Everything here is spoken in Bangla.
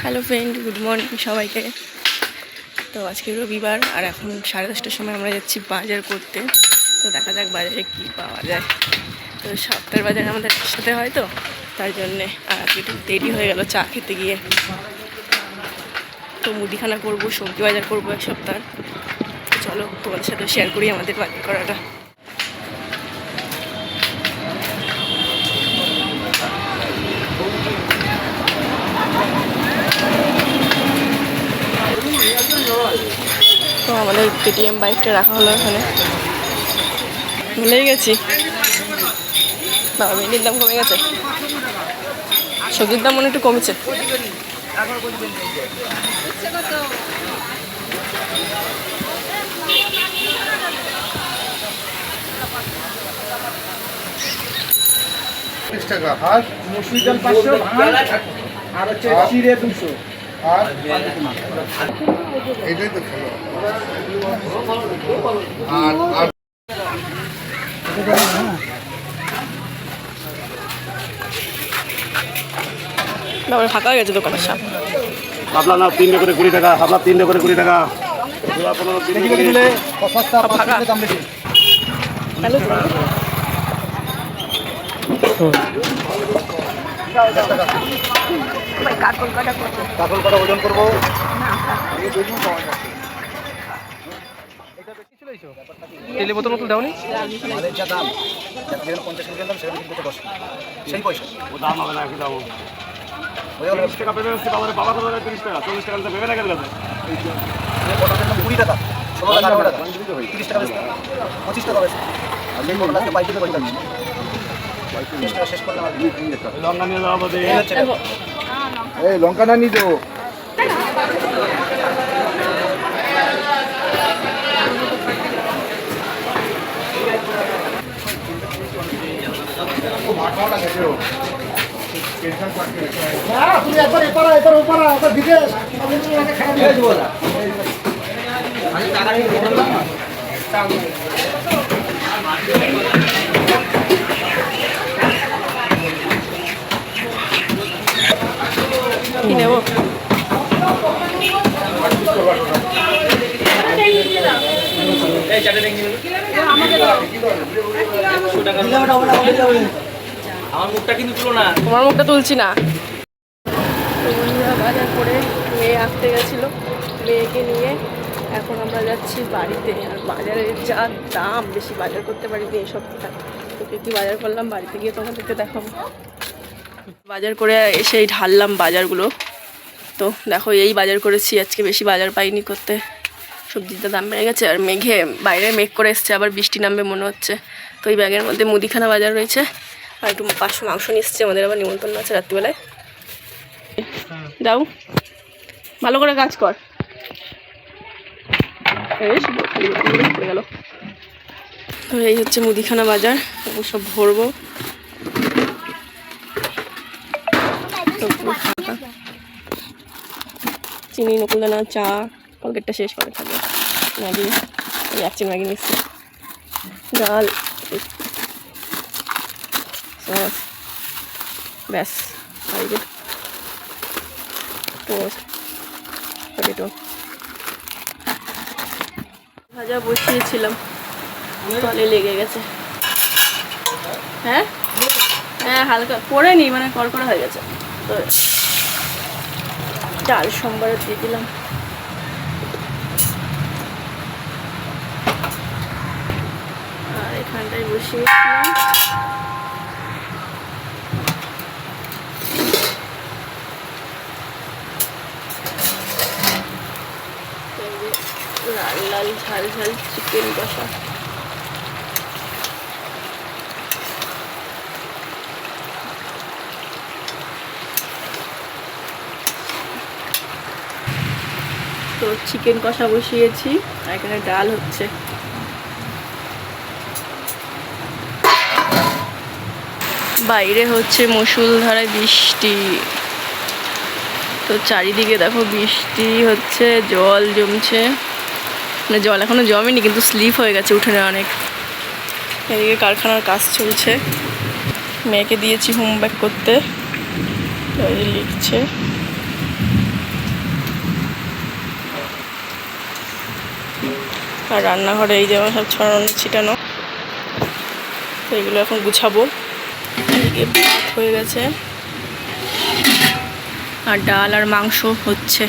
হ্যালো ফ্রেন্ড, গুড মর্নিং সবাইকে। তো আজকে রবিবার আর এখন 10:30টার সময় আমরা যাচ্ছি বাজার করতে। তো দেখা যাক বাজারে কী পাওয়া যায়। তো সপ্তাহের বাজার আমাদের একসাথে হয়, তো তার জন্যে আর আজকে একটু দেরি হয়ে গেল চা খেতে গিয়ে। তো মুদিখানা করবো, সবজি বাজার করবো এক সপ্তাহ। চলো তোমাদের সাথে শেয়ার করি আমাদের বাজার করাটা। তো আমাদের কেটিএম বাইকটা রাখা হলো এখানে। ভুলেই গেছি, বাবা ভেন্ডির দাম কমে গেছে, সবজির দাম মনে একটু কমেছে। আর মসুর ডাল 500 আর হচ্ছে চিড়ে 200 আর এটাই তো খেলো। আর বাবার ফাঁকা হয়ে গেছে দোকানের সামনে। হাবলা না 3 করে 20 টাকা, হাবলা 3 করে 20 টাকা, হাবলা 15 3 করে দিলে সস্তা, 5 দাম বেশি। হ্যালো কাকল কাটা ওজন করবো। তেলে বোতল মতো দাও নি যা দাম যেখানে 50 টাকা দাম সেখানে কিন্তু 10 সেই পয়সা ও দাম হবে না, কি দাম হবে? ওই হলো 30 টাকা পেমেন্ট হচ্ছে, আমাদের বাবা তো 30 টাকা, 40 টাকা দিতে পেবে না কেন কাছে? এই কটার দাম 20 টাকা, 16 টাকা, 18 টাকা, 30 টাকা বেশি, 25 টাকা বেশি। আর সেই কটাকে বাইকে করে দিলাম, 30 টাকা শেষ করলাম। আর লঙ্কা নিয়ে যাওয়া বদে এই লঙ্কা না নিয়ে যাও। তুমি একবার এপারা এপার ওপারা ওপার বিদেশ খেয়ে দেবো না। কি নেবো? আমার মুখটা কিন্তু তুলো না, তোমার মুখটা তুলছি না। বাজার করে মেয়ে আসতে গেছিলো, মেয়েকে নিয়ে এখন আমরা যাচ্ছি বাড়িতে। আর বাজারের যা দাম, বেশি বাজার করতে পারিনি এই সপ্তাহে। তোকে কি বাজার করলাম বাড়িতে গিয়ে তোমাদেরকে দেখাবো। বাজার করে এসেই ঢাললাম বাজারগুলো। তো দেখো এই বাজার করেছি আজকে, বেশি বাজার পাইনি করতে। সবজিটা দাম বেড়ে গেছে আর মেঘে বাইরে মেঘ করে এসছে, আবার বৃষ্টি নামবে মনে হচ্ছে। তো এই ব্যাগের মধ্যে মুদিখানা বাজার রয়েছে আর একটু 500 মাংস নিচ্ছে, আমাদের আবার নিমন্ত্রণ আছে রাত্রিবেলায়। যাও ভালো করে কাজ কর। পড়ে গেল। তো এই হচ্ছে মুদিখানা বাজার, সব ভরবো। চিনি, নকুলদানা, চা, কলকেটটা শেষ করে থাকবে, ম্যাগি, একচিন ম্যাগি নিচ্ছি, ডাল, সস, ব্যাস। আর যে পটেটো ভাজা বসিয়েছিলাম, তলে লেগে গেছে। হ্যাঁ হ্যাঁ হালকা পরে নি, মানে কড়কড়া হয়ে গেছে। তো চাল সোমবার দিয়ে দিলাম। আর এখানটায় বসিয়েছিলাম লাল লাল ঝাল ঝাল চিকেন কষা। তো চিকেন কষা বসিয়েছি আর এখানে ডাল হচ্ছে। বাইরে হচ্ছে মুষলধারায় বৃষ্টি। তো চারিদিকে দেখো বৃষ্টি হচ্ছে, জল জমছে। মানে জল এখনো জমেনি, কিন্তু স্লিপ হয়ে গেছে উঠোনে অনেক। এদিকে কারখানার কাজ চলছে, মেয়েকে দিয়েছি হোমওয়ার্ক করতে, লিখছে। আর রান্নাঘরে এই যেমন সব ছড়ানো ছিটানো, তো এগুলো এখন গুছাবো। এদিকে ভাত হয়ে গেছে আর ডাল আর মাংস হচ্ছে।